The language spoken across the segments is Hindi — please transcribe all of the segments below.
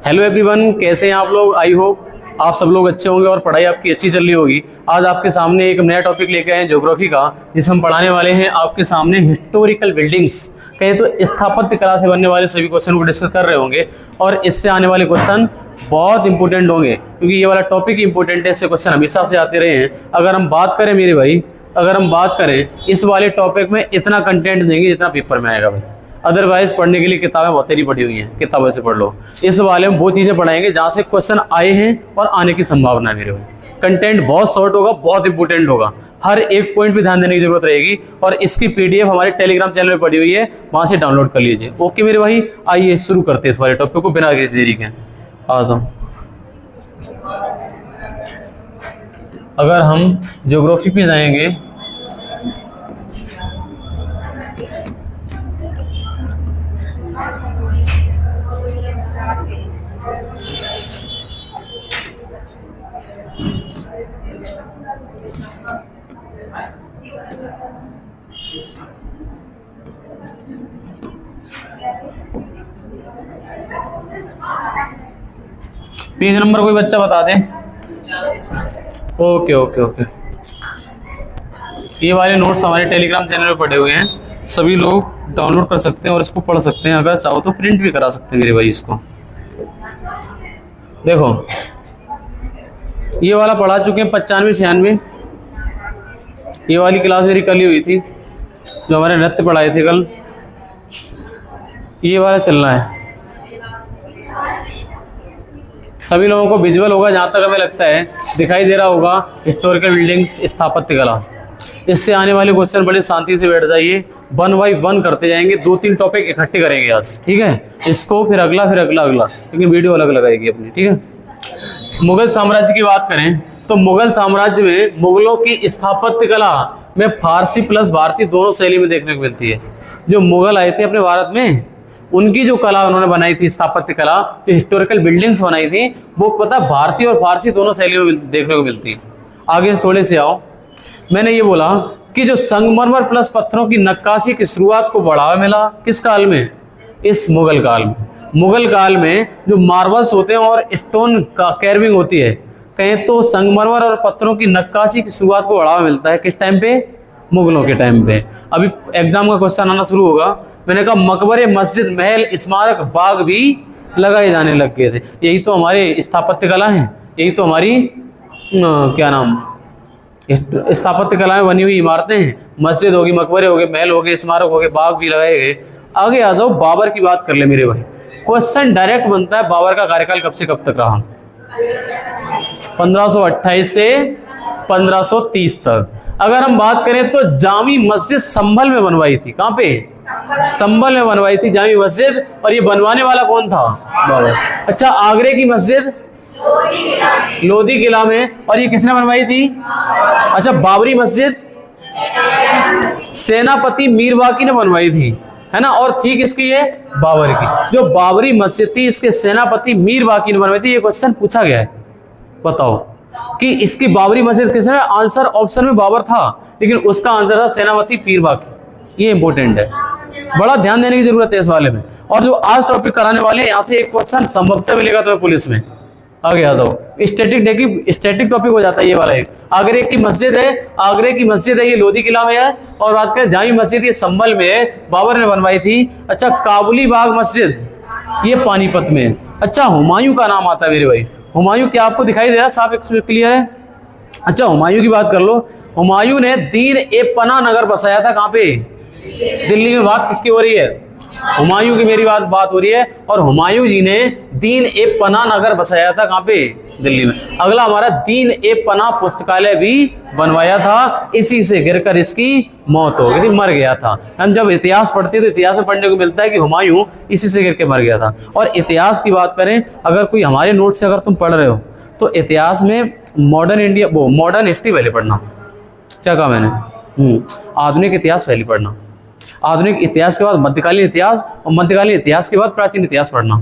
हेलो एवरीवन, कैसे हैं आप लोग। आई होप आप सब लोग अच्छे होंगे और पढ़ाई आपकी अच्छी चल रही होगी। आज आपके सामने एक नया टॉपिक लेके आए हैं ज्योग्राफी का, जिसमें हम पढ़ाने वाले हैं आपके सामने हिस्टोरिकल बिल्डिंग्स, कहें तो स्थापत्य कला से बनने वाले सभी क्वेश्चन को डिस्कस कर रहे होंगे। और इससे आने वाले क्वेश्चन बहुत इंपॉर्टेंट होंगे, क्योंकि ये वाला टॉपिक इंपॉर्टेंट है। इससे क्वेश्चन हमेशा से आते रहे हैं। अगर हम बात करें मेरे भाई, अगर हम बात करें इस वाले टॉपिक में इतना कंटेंट देंगे जितना पेपर में आएगा भाई। अदरवाइज पढ़ने के लिए किताबें बहुत ही पढ़ी हुई हैं, किताबों से पढ़ लो। इस वाले में वो चीज़ें पढ़ाएंगे जहाँ से क्वेश्चन आए हैं और आने की संभावना है मेरे भाई। कंटेंट बहुत शॉर्ट होगा, बहुत इंपॉर्टेंट होगा, हर एक पॉइंट पे ध्यान देने की जरूरत रहेगी। और इसकी पीडीएफ हमारे टेलीग्राम चैनल में पड़ी हुई है, वहाँ से डाउनलोड कर लीजिए। ओके मेरे भाई, आइए शुरू करते हैं इस वाले टॉपिक को बिना किसी देरी के। आ जाओ। अगर हम ज्योग्राफी पे जाएंगे, पेज नंबर कोई बच्चा बता दे। ओके ओके ओके, ये वाले नोट्स हमारे टेलीग्राम चैनल पे पड़े हुए हैं, सभी लोग डाउनलोड कर सकते हैं और इसको पढ़ सकते हैं। अगर चाहो तो प्रिंट भी करा सकते हैं मेरे भाई। इसको देखो, ये वाला पढ़ा चुके हैं 95-96। ये वाली क्लास मेरी कल ही हुई थी, जो हमारे नृत्य पढ़ाए थे कल। ये वाला चलना है, सभी लोगों को विजुअल होगा, जहाँ तक हमें लगता है दिखाई दे रहा होगा। हिस्टोरिकल बिल्डिंग्स, स्थापत्य कला, इससे आने वाले क्वेश्चन बड़े शांति से बैठ जाइए, 1 बाय 1 करते जाएंगे। 2-3 टॉपिक इकट्ठे करेंगे आज, ठीक है। इसको फिर अगला, फिर अगला अगला, क्योंकि वीडियो अलग लगाएगी अपनी, ठीक है। मुगल साम्राज्य की बात करें तो मुगल साम्राज्य में मुगलों की स्थापत्य कला में फारसी प्लस भारतीय दोनों शैली में देखने को मिलती है। जो मुगल आए थे अपने भारत में, उनकी जो कला उन्होंने बनाई थी, स्थापत्य कला, जो हिस्टोरिकल बिल्डिंग्स बनाई थी, वो पता भारतीय और फारसी दोनों शैलियों में देखने को मिलती है। आगे थोड़े से आओ। मैंने ये बोला कि जो संगमरमर प्लस पत्थरों की नक्काशी की शुरुआत को बढ़ावा मिला किस काल में? इस मुगल काल में। मुगल काल में जो मार्बल्स होते हैं और स्टोन का कैर्विंग होती है, कहें तो संगमरमर और पत्थरों की नक्काशी की शुरुआत को बढ़ावा मिलता है किस टाइम पे? मुगलों के टाइम पे। अभी एग्जाम का क्वेश्चन आना शुरू होगा। मैंने कहा मकबरे, मस्जिद, महल, स्मारक, बाग भी लगाए जाने लग गए थे। यही तो हमारे स्थापत्य कला है, यही तो हमारी क्या नाम, स्थापत्य कला में बनी हुई इमारतें हैं। मस्जिद होगी, मकबरे हो गए, महल हो गए, स्मारक हो गए, बाग भी लगाए गए। आगे आ जाओ, बाबर की बात कर ले मेरे भाई। क्वेश्चन डायरेक्ट बनता है, बाबर का कार्यकाल कब से कब तक रहा? 1528 से 1530 तक। अगर हम बात करें तो जामी मस्जिद संभल में बनवाई थी। कहाँ पे? संभल में बनवाई थी जामी मस्जिद। और ये बनवाने वाला कौन था? बाबर। अच्छा, आगरे की मस्जिद लोधी किला में, और ये किसने बनवाई थी? अच्छा, बाबरी मस्जिद सेनापति मीर बाकी ने बनवाई थी, है ना। और थी किसकी ये? बाबर की। जो बाबरी मस्जिद थी, इसके सेनापति मीर बाकी ने बनवाई थी। ये क्वेश्चन पूछा गया है, बताओ कि इसकी बाबरी मस्जिद किसने? आंसर ऑप्शन में बाबर था, लेकिन उसका आंसर था सेनापति मीर बाकी। ये इंपॉर्टेंट है, बड़ा ध्यान देने की जरूरत है इस वाले में। और जो आज टॉपिक कराने वाले हैं, यहाँ से एक क्वेश्चन संभवतः मिलेगा तो पुलिस में। आगे आ जाओ। स्टैटिक टॉपिक हो जाता है ये वाला एक। आगरे की मस्जिद है, आगरे की मस्जिद है, ये लोधी किला में है। और बात करें जामी मस्जिद, ये संभल में है, बाबर ने बनवाई थी। अच्छा, काबुली बाग मस्जिद, ये पानीपत में है। अच्छा, हुमायूं का नाम आता है मेरे भाई। हुमायूं क्या आपको दिखाई दे रहा है? साफ क्लियर है। अच्छा, हुमायूं की बात कर लो। हुमायूं ने दीन ए पना नगर बसाया था। कहाँ पे? दिल्ली में। बात किसकी हो रही है? हुमायूं की मेरी बात हो रही है। और हुमायूं जी ने दीन ए पना नगर बसाया था। कहाँ पे? दिल्ली में। अगला हमारा दीन ए पना पुस्तकालय भी बनवाया था, इसी से गिरकर इसकी मौत हो गई थी, मर गया था। हम जब इतिहास पढ़ते हैं तो इतिहास में पढ़ने को मिलता है कि हुमायूं इसी से गिर के मर गया था। और इतिहास की बात करें, अगर कोई हमारे नोट से अगर तुम पढ़ रहे हो तो इतिहास में मॉडर्न इंडिया, वो मॉडर्न हिस्ट्री पहले पढ़ना। क्या कहा मैंने? आधुनिक इतिहास पहले पढ़ना। आधुनिक इतिहास के बाद मध्यकालीन इतिहास, और मध्यकालीन इतिहास के बाद प्राचीन इतिहास पढ़ना।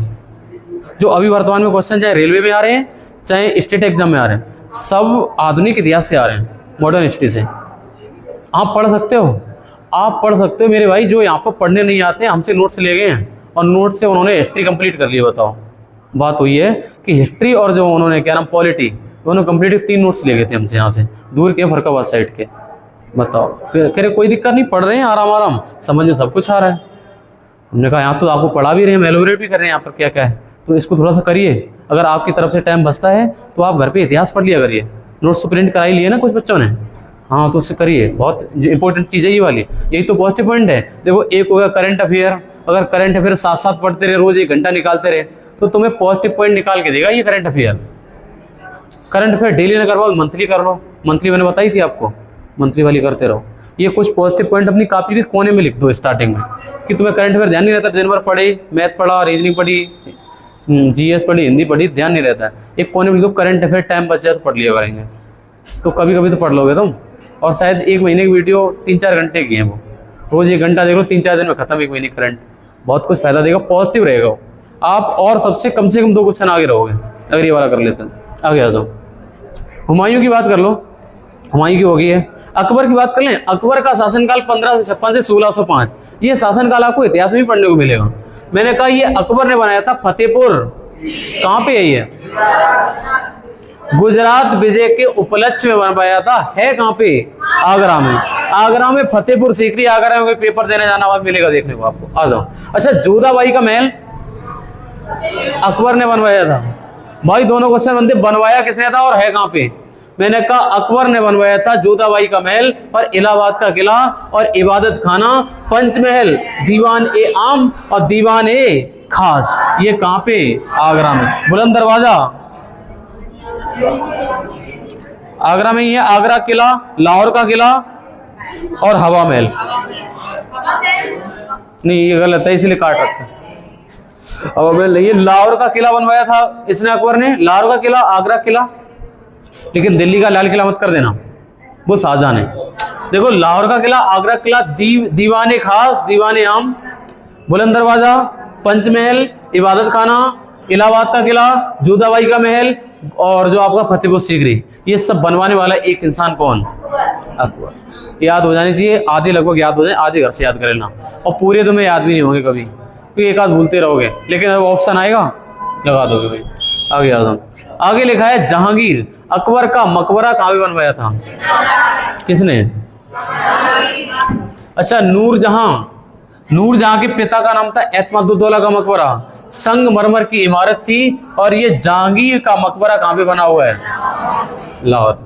जो अभी वर्तमान में क्वेश्चन चाहे रेलवे में आ रहे हैं, चाहे स्टेट एग्जाम में आ रहे हैं, सब आधुनिक इतिहास से आ रहे हैं, मॉडर्न हिस्ट्री से। आप पढ़ सकते हो, आप पढ़ सकते हो मेरे भाई। जो यहाँ पर पढ़ने नहीं आते हैं, हमसे नोट्स ले गए हैं, और नोट से उन्होंने हिस्ट्री कंप्लीट कर ली। बताओ, बात हुई है कि हिस्ट्री और जो उन्होंने क्या नाम पॉलिटी, दोनों कंप्लीट 3 नोट्स ले गए थे हमसे यहाँ से, दूर के फरकाबाद साइड के। बताओ, कह रहे कोई दिक्कत नहीं, पढ़ रहे हैं आराम आराम, समझ में सब कुछ आ रहा है। हमने कहा यहाँ तो आपको पढ़ा भी रहे हैं, एलोबरेट भी कर रहे हैं यहाँ पर क्या क्या है, तो इसको थोड़ा सा करिए। अगर आपकी तरफ से टाइम बचता है तो आप घर पे इतिहास पढ़ लिया करिए, नोट्स तो प्रिंट कराई लिए ना कुछ बच्चों ने, हाँ तो उससे करिए, बहुत इंपॉर्टेंट चीज़ है ये वाली। यही तो पॉजिटिव पॉइंट है। देखो, एक होगा करंट अफेयर, अगर करंट अफेयर साथ साथ पढ़ते रहे, रोज 1 घंटा निकालते रहे, तो तुम्हें पॉजिटिव पॉइंट निकाल के देगा ये current affair. Current affair daily ना करवाओ, मंथली कर लो, मंथली मैंने बताई थी आपको, मंथली वाली करते रहो। ये कुछ पॉजिटिव पॉइंट अपनी कॉपी के कोने में लिख दो स्टार्टिंग में, कि तुम्हें करंट अफेयर ध्यान नहीं रहता, दिन भर पढ़े, मैथ पढ़ा, रीजनिंग पढ़ी, जीएस पढ़ी, हिंदी पढ़ी, ध्यान नहीं रहता है, एक कोने में लिख दो करंट अफेयर, टाइम बच जाए तो पढ़ लिया करेंगे, तो कभी कभी तो पढ़ लोगे तुम। और शायद 1 महीने की वीडियो 3-4 घंटे की है वो, रोज 1 घंटा देख लो, 3-4 दिन में खत्म 1 महीने करंट, बहुत कुछ फायदा देगा, पॉजिटिव रहेगा आप, और सबसे कम से कम 2 क्वेश्चन आगे रहोगे अगर ये वाला कर लेते हैं। आगे आ जाओ, हुमायूं की बात कर लो, हुमायूं की हो गई है। अकबर की बात कर लें, अकबर का शासनकाल 1556 से 1605, ये शासनकाल आपको इतिहास में भी पढ़ने को मिलेगा। मैंने कहा ये अकबर ने बनाया था फतेहपुर, कहाँ पे है ये, गुजरात विजय के उपलक्ष्य में बनवाया था, है कहाँ पे, आगरा में। आगरा में फतेहपुर सीकरी, आगरा में कोई पेपर देने जाना वहां मिलेगा देखने को आपको। आ जाओ। अच्छा, जोधाबाई का महल अकबर ने बनवाया था। भाई दोनों क्वेश्चन बनते, बनवाया किसने था और है कहाँ पे। मैंने कहा अकबर ने बनवाया था जोधाबाई का महल और इलाहाबाद का किला और इबादत खाना, पंचमहल, दीवान ए आम और दीवान ए खास, ये कहाँ पे, आगरा में। बुलंद दरवाजा आगरा में ही है, आगरा किला, लाहौर का किला और हवा महल। नहीं ये गलत है, इसलिए काट रखा। हवा महल ये लाहौर का किला बनवाया था इसने, अकबर ने, लाहौर का किला, आगरा किला, लेकिन दिल्ली का लाल किला मत कर देना, वो शाहजहां ने। देखो लाहौर का किला, आगरा किला, दीवाने खास, दीवाने आम, बुलंद दरवाजा, पंचमहल, इबादत खाना, इलाहाबाद का किला, जोधाबाई का महल और जो आपका फतेहपुर सीकरी, ये सब बनवाने वाला एक इंसान कौन, अकबर। याद हो जानी चाहिए, आधे लगभग याद हो जाए, आधे घर से याद कर लेना, और पूरे तुम्हें याद भी नहीं होंगे कभी, क्योंकि एक आध भूलते रहोगे, लेकिन अब ऑप्शन आएगा लगा दोगे भाई। आगे आ जाओ, आगे लिखा है जहांगीर, अकबर का मकबरा कहाँ पे बनवाया था, किसने। अच्छा, नूरजहां के पिता का नाम था एतमादुद्दौला का मकबरा, संगमरमर की इमारत थी, और ये जहांगीर का मकबरा कहाँ पे बना हुआ है, लाहौर।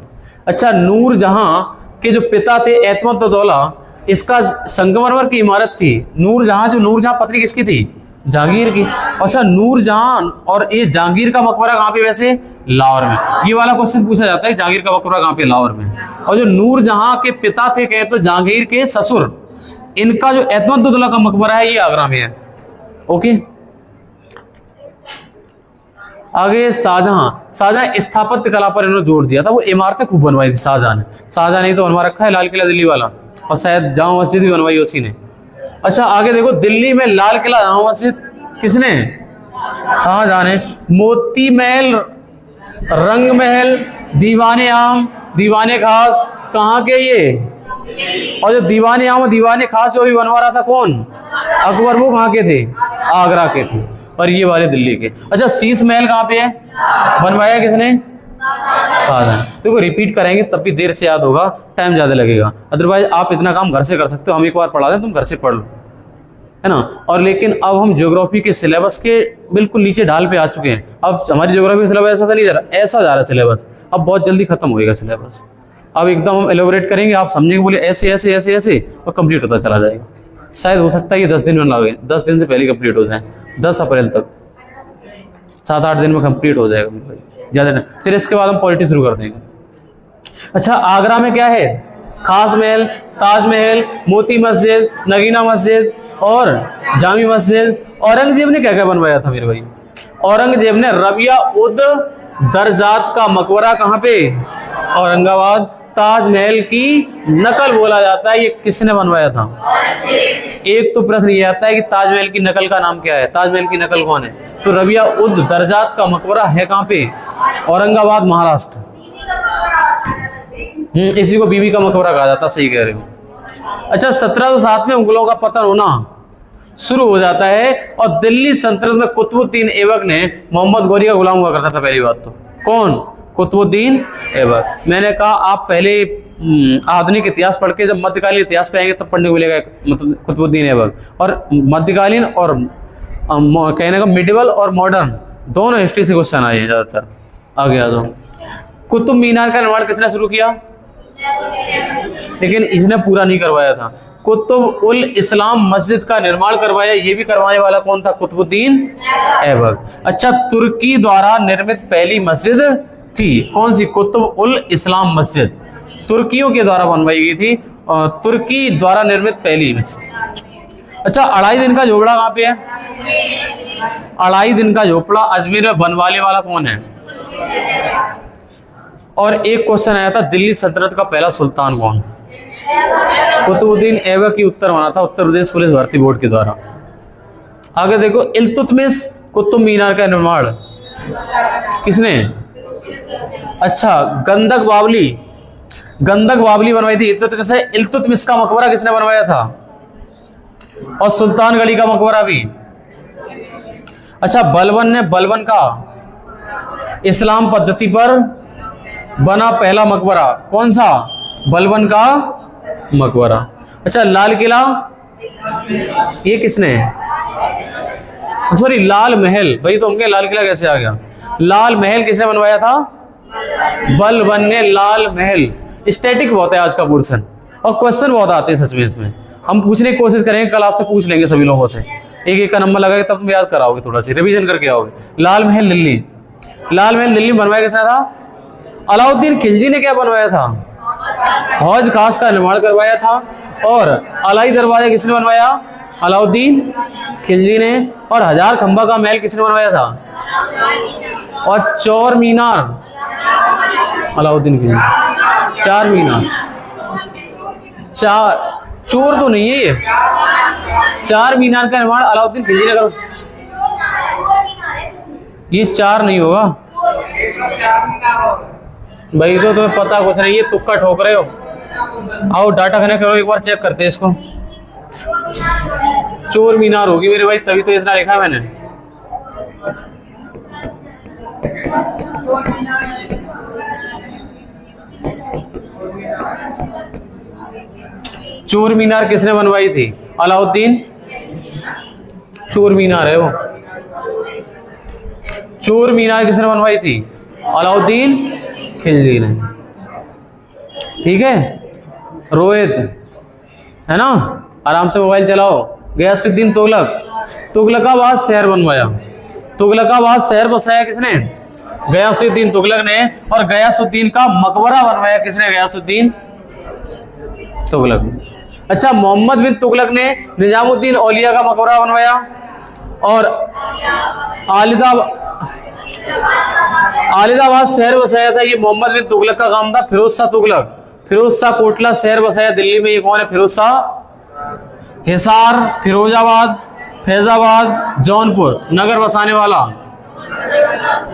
अच्छा, नूरजहां के जो पिता थे एतमादुद्दौला, इसका संगमरमर की इमारत थी। नूरजहां पत्नी किसकी थी, जहांगीर की। अच्छा, नूरजहां और ये जहांगीर का मकबरा कहाँ पे, वैसे लाहौर में। ये वाला क्वेश्चन पूछा जाता है, जहांगीर का मकबरा कहाँ पे, लाहौर में। और जो नूरजहां के पिता थे, कहे तो जहांगीर के ससुर, इनका जो एतमादुद्दौला का मकबरा है, ये आगरा में है। ओके, आगे शाहजहां स्थापत्य कला पर इन्होंने जोर दिया था, वो इमारतें खूब बनवाई थी शाहजहां ने तो बनवा रखा है लाल किला दिल्ली वाला, और शायद जामा मस्जिद भी बनवाई उसी ने। अच्छा, आगे देखो, दिल्ली में लाल किला, जामा मस्जिद किसने, शाहजहां ने। मोती महल, रंग महल, दीवाने आम, दीवाने खास, कहाँ के ये, और जो दीवाने आम और दीवाने खास जो भी बनवा रहा था कौन, अकबर, वो कहाँ के थे, आगरा के थे, और ये वाले दिल्ली के। अच्छा, शीश महल कहाँ पे है, बनवाया किसने, शाहजहां। देखो रिपीट करेंगे तब भी देर से याद होगा, टाइम ज्यादा लगेगा, अदरवाइज आप इतना काम घर से कर सकते हो, हम एक बार पढ़ा दें, तुम घर से पढ़ लो, है ना। और लेकिन अब हम ज्योग्राफी के सिलेबस के बिल्कुल नीचे ढाल पे आ चुके हैं। अब हमारी ज्योग्राफी का सिलेबस ऐसा नहीं जा रहा, ऐसा जा रहा है सिलेबस, अब बहुत जल्दी खत्म होएगा सिलेबस। अब एकदम हम एलोबरेट करेंगे, आप समझेंगे, बोले ऐसे ऐसे ऐसे ऐसे, और कंप्लीट होता चला जाएगा। शायद हो सकता है ये 10 दिन में ना लगे, 10 दिन से पहले कंप्लीट हो जाए, 10 अप्रैल तक, 7-8 दिन में कंप्लीट हो जाएगा ज़्यादा नहीं। फिर इसके बाद हम पॉलिटी शुरू कर देंगे। अच्छा, आगरा में क्या है, खास महल, ताजमहल, मोती मस्जिद, नगीना मस्जिद और जामी मस्जिद। औरंगजेब ने क्या क्या बनवाया था मेरे भाई, औरंगजेब ने रबिया उद दरजात का मकबरा कहाँ पे, औरंगाबाद। ताजमहल की नकल बोला जाता है, ये किसने बनवाया था। एक तो प्रश्न ये आता है कि ताजमहल की नकल का नाम क्या है, ताजमहल की नकल कौन है, तो रबिया उद दरजात का मकबरा है कहाँ पे, औरंगाबाद महाराष्ट्र। इसी को बीबी का मकबरा कहा जाता, सही कह रहे हो। अच्छा, 1707 में मुगलों का पतन होना, शुरू हो जाता है। और दिल्ली सल्तनत में कुतुबुद्दीन ऐबक ने मोहम्मद गौरी का गुलाम हुआ करता था। पहली बात तो कौन? कुतुबुद्दीन ऐबक। मैंने कहा आप पहले आधुनिक इतिहास पढ़ के जब मध्यकालीन इतिहास पे आएंगे तब पढ़ने को मिलेगा मतलब कुतुबुद्दीन ऐबक। और मध्यकालीन और कहने का मिडिवल और मॉडर्न दोनों हिस्ट्री से क्वेश्चन आए हैं ज्यादातर। आगे आ जाओ। कुतुब मीनार का निर्माण किसने शुरू किया? लेकिन इसने पूरा नहीं करवाया था। कुतुब उल इस्लाम मस्जिद का निर्माण करवाया, ये भी करवाने वाला कौन था? कुतुबुद्दीन ऐबक। अच्छा, तुर्की द्वारा निर्मित पहली मस्जिद थी कौन सी? कुतुब उल इस्लाम मस्जिद तुर्कियों के द्वारा बनवाई गई थी। तुर्की द्वारा निर्मित पहली मस्जिद। अच्छा, अढ़ाई दिन का झोपड़ा कहाँ पे है? अढ़ाई दिन का झोपड़ा अजमेर में बनवाने वाला कौन है? और एक क्वेश्चन आया था, दिल्ली सल्तनत का पहला सुल्तान कौन? कुतुबुद्दीन ऐबक की उत्तर बना था उत्तर प्रदेश पुलिस भर्ती बोर्ड के द्वारा। आगे देखो, इल्तुतमिश कुतुब मीनार का निर्माण किसने? अच्छा, गंधक बावली बनवाई थी इल्तुतमिश से। इल्तुतमिश का मकबरा किसने बनवाया था? और सुल्तान गली का मकबरा भी। अच्छा, बलबन का इस्लाम पद्धति पर बना पहला मकबरा कौन सा? बलबन का मकबरा। अच्छा, लाल किला ये किसने? सॉरी, लाल महल। भाई तो हमके लाल किला कैसे आ गया? लाल महल किसने बनवाया था? बलबन ने लाल महल। स्टैटिक बहुत है आज का पोर्शन और क्वेश्चन बहुत आते हैं सच में। इसमें हम पूछने की कोशिश करेंगे, कल आपसे पूछ लेंगे सभी लोगों से, एक एक का नंबर लगाएंगे तब तुम याद कराओगे, थोड़ा सी रिवीजन करके आओगे। लाल महल दिल्ली में बनवाया किसने था? अलाउद्दीन खिलजी ने क्या बनवाया था? हौज खास का निर्माण करवाया था। और अलाई दरवाजा किसने बनवाया? अलाउद्दीन खिलजी ने। और हजार खंबा का महल किसने बनवाया था? और चौर मीनार अलाउद्दीन खिलजी। चार मीनार, चोर तो नहीं है ये। चार मीनार का निर्माण अलाउद्दीन खिलजी ने करा। ये चार नहीं होगा भाई, तो तुम्हें पता कुछ नहीं, ये तुक्का ठोक रहे हो। आओ डाटा कनेक्ट करो, एक बार चेक करते हैं इसको। चोर मीनार होगी मेरे भाई, तभी तो इतना लिखा है मैंने। चोर मीनार किसने बनवाई थी? अलाउद्दीन। चोर मीनार है वो। चोर मीनार किसने बनवाई थी? अलाउद्दीन खिलजी ने। ठीक है, रोहित है ना, आराम से मोबाइल चलाओ। गयासुद्दीन तुगलकाबाद शहर बनवाया। तुगलकाबाद शहर बसाया किसने? गयासुद्दीन तुगलक ने। और गयासुद्दीन का मकबरा बनवाया किसने? गयासुद्दीन तुगलक। अच्छा, मोहम्मद बिन तुगलक ने निजामुद्दीन औलिया का मकबरा बनवाया। और आलिदाबाद शहर बसाया था, ये मोहम्मद बिन तुगलक का काम था। फिरोज शाह तुगलक, फिरोज शाह कोटला शहर बसाया दिल्ली में, ये कौन है? फिरोज शाह। हिसार, फिरोजाबाद, फैजाबाद, जौनपुर नगर बसाने वाला।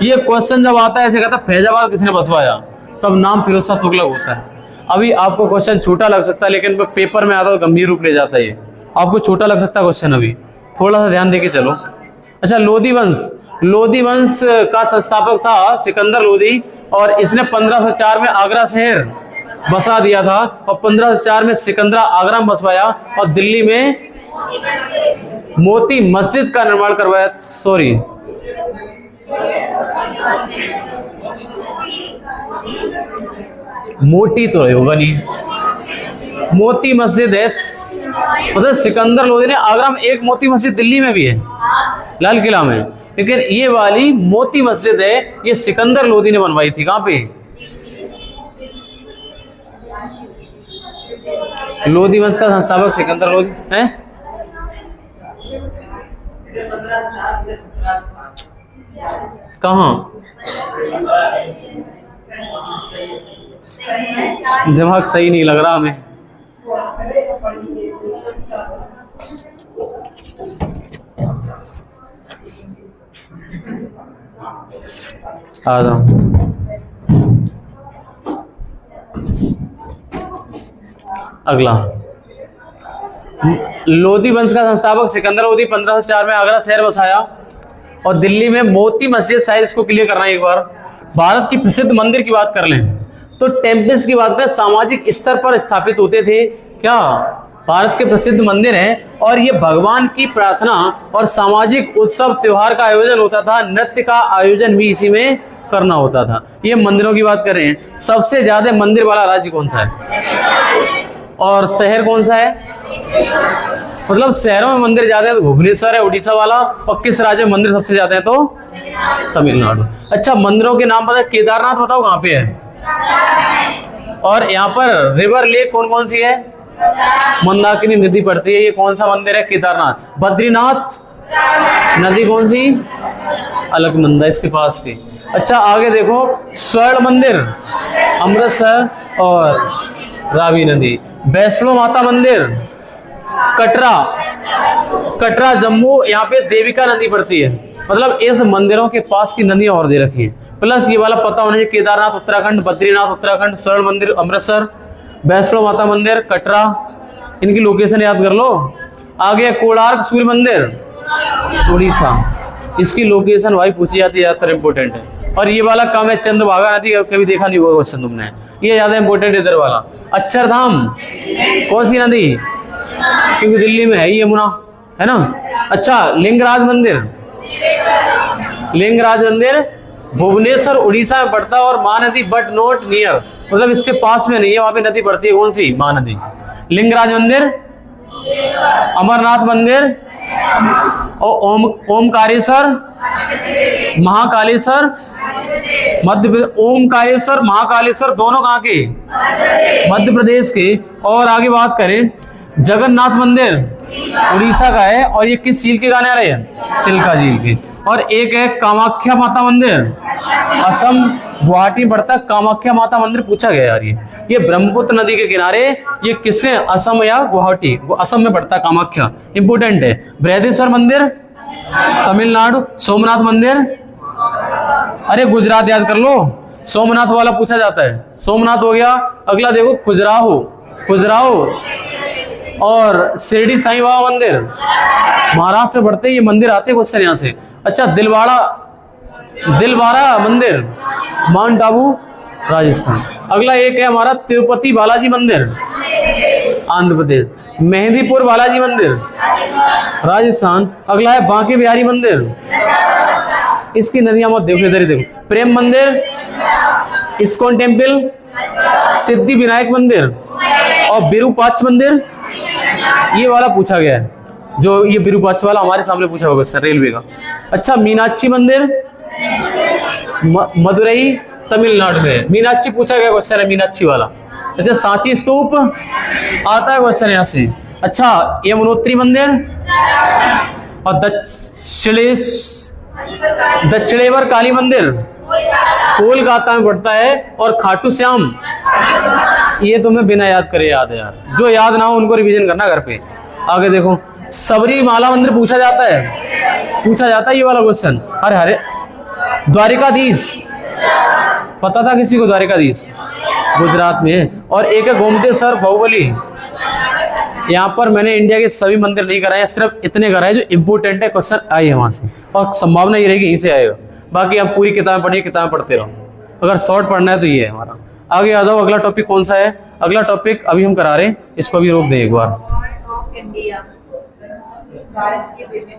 ये क्वेश्चन जब आता है ऐसे कहता है फैजाबाद किसने बसवाया, तब नाम फिरोज शाह तुगलक होता है। अभी आपको क्वेश्चन छोटा लग सकता है लेकिन पेपर में आता है तो गंभीर रूप ले जाता है। ये आपको छोटा लग सकता है क्वेश्चन, अभी थोड़ा सा ध्यान देके चलो। अच्छा, लोधी वंश का संस्थापक था सिकंदर लोधी। और इसने 1504 में आगरा शहर बसा दिया था। और 1504 में सिकंदरा आगरा में बसवाया और दिल्ली में मोती मस्जिद का निर्माण करवाया। सॉरी, मोटी तो होगा नहीं, मोती मस्जिद है। मतलब सिकंदर लोधी ने आगरा में, एक मोती मस्जिद दिल्ली में भी है लाल किला में, लेकिन ये वाली मोती मस्जिद है ये सिकंदर लोधी ने बनवाई थी। कहां पे? लोधी वंश का संस्थापक सिकंदर लोधी है। कहाँ? दिमाग सही नहीं लग रहा हमें। आ जाओ। अगला लोधी वंश का संस्थापक सिकंदर लोधी 1504 में आगरा शहर बसाया। और दिल्ली में मोती मस्जिद, शायद इसको क्लियर करना है एक बार। भारत की प्रसिद्ध मंदिर की बात कर लें तो टेम्पल्स की बात करें, सामाजिक स्तर पर स्थापित होते थे। क्या भारत के प्रसिद्ध मंदिर हैं और ये भगवान की प्रार्थना और सामाजिक उत्सव त्योहार का आयोजन होता था। नृत्य का आयोजन भी इसी में करना होता था। ये मंदिरों की बात कर रहे हैं। सबसे ज्यादा मंदिर वाला राज्य कौन सा है और शहर कौन सा है? मतलब शहरों में मंदिर ज्यादा है तो भुवनेश्वर है उड़ीसा वाला, और किस राज्य में मंदिर सबसे ज्यादा है तो तमिलनाडु। अच्छा, मंदिरों के नाम पता है? केदारनाथ बताओ कहाँ पे है। और यहाँ पर रिवर लेक कौन कौन सी है? मंदाकिनी नदी पड़ती है। ये कौन सा मंदिर है? केदारनाथ। बद्रीनाथ नदी कौन सी? अलकनंदा, इसके पास की। अच्छा आगे देखो, स्वर्ण मंदिर अमृतसर और रावी नदी। वैष्णो माता मंदिर कटरा जम्मू, यहाँ पे देविका नदी पड़ती है। मतलब इस मंदिरों के पास की नदियां और दे रखी है। प्लस ये वाला पता होना चाहिए, केदारनाथ उत्तराखंड, बद्रीनाथ उत्तराखंड, स्वर्ण मंदिर अमृतसर, वैष्णो माता मंदिर कटरा, इनकी लोकेशन याद कर लो। आगे कोणार्क सूर्य मंदिर उड़ीसा, इसकी लोकेशन भाई पूछी जाती है, ज्यादातर इंपोर्टेंट है। और ये वाला काम है चंद्रभागा नदी, कभी देखा नहीं होगा क्वेश्चन तुमने, ये ज्यादा इंपोर्टेंट इधर वाला। अक्षरधाम कौन सी नदी? क्योंकि दिल्ली में है यमुना, है ना। अच्छा लिंगराज मंदिर भुवनेश्वर उड़ीसा में पड़ता है और महानदी बट नॉट नियर, मतलब इसके पास में नहीं है, वहां पे नदी पड़ती है। कौन सी? महानदी। लिंगराज मंदिर, अमरनाथ मंदिर और ओमकारेश्वर महाकालेश्वर मध्य प्रदेश। ओमकारेश्वर महाकालेश्वर दोनों कहाँ के? मध्य प्रदेश के। और आगे बात करें, जगन्नाथ मंदिर उड़ीसा का है और ये किस झील के किनारे है? चिल्का झील के। और एक है कामाख्या माता मंदिर, असम गुवाहाटी पड़ता है। कामाख्या माता मंदिर पूछा गया यार, ये ब्रह्मपुत्र नदी के किनारे, ये किसके? असम या गुवाहाटी, असम में पड़ता है कामाख्या, इंपोर्टेंट है। बृहदेश्वर मंदिर तमिलनाडु। सोमनाथ मंदिर, अरे गुजरात याद कर लो, सोमनाथ वाला पूछा जाता है। सोमनाथ हो गया। अगला देखो खजुराहो और शिरडी साईं बाबा मंदिर महाराष्ट्र में पड़ते, ये मंदिर आते हैं क्वेश्चन यहाँ से। अच्छा दिलवारा मंदिर माउंट आबू राजस्थान। अगला एक है हमारा तिरुपति बालाजी मंदिर आंध्र प्रदेश। मेहंदीपुर बालाजी मंदिर राजस्थान। अगला है बांके बिहारी मंदिर, इसकी नदियां मत देखो, इधर ही देखो। प्रेम मंदिर, इस्कॉन टेम्पल, सिद्धि विनायक मंदिर और विरूपाक्ष मंदिर, ये वाला पूछा गया है। जो ये विरूपाक्ष वाला हमारे सामने पूछा होगा सर, रेलवे का। अच्छा मीनाक्षी मंदिर मदुरई तमिलनाडु में, मीनाक्षी पूछा गया क्वेश्चन है, मीनाक्षी वाला। अच्छा सांची स्तूप आता है क्वेश्चन यहाँ से। अच्छा यमुनोत्री मंदिर और दक्षिणेश्वर काली मंदिर कोलकाता में पड़ता है। और खाटू श्याम, ये तुम्हें बिना याद करे याद है यार, जो याद ना हो उनको रिवीजन करना घर पे। आगे देखो, सबरीमाला मंदिर पूछा जाता है ये वाला क्वेश्चन। अरे द्वारिकाधीश पता था किसी को? द्वारिकाधीश गुजरात में है। और एक है गोमतेश्वर बाहुबली। यहाँ पर मैंने इंडिया के सभी मंदिर नहीं कराए, सिर्फ इतने कराए जो इंपोर्टेंट है, क्वेश्चन आए हैं वहां से, और संभावना ये रहेगी यहीं से आएगा। बाकी आप पूरी किताब पढ़िए, किताब पढ़ते रहो। अगर शॉर्ट पढ़ना है तो ये है हमारा। आगे आ जाओ, अगला टॉपिक कौन सा है? अगला टॉपिक अभी हम करा रहे हैं, इसको भी रोक दें एक बार। भारत के विभिन्न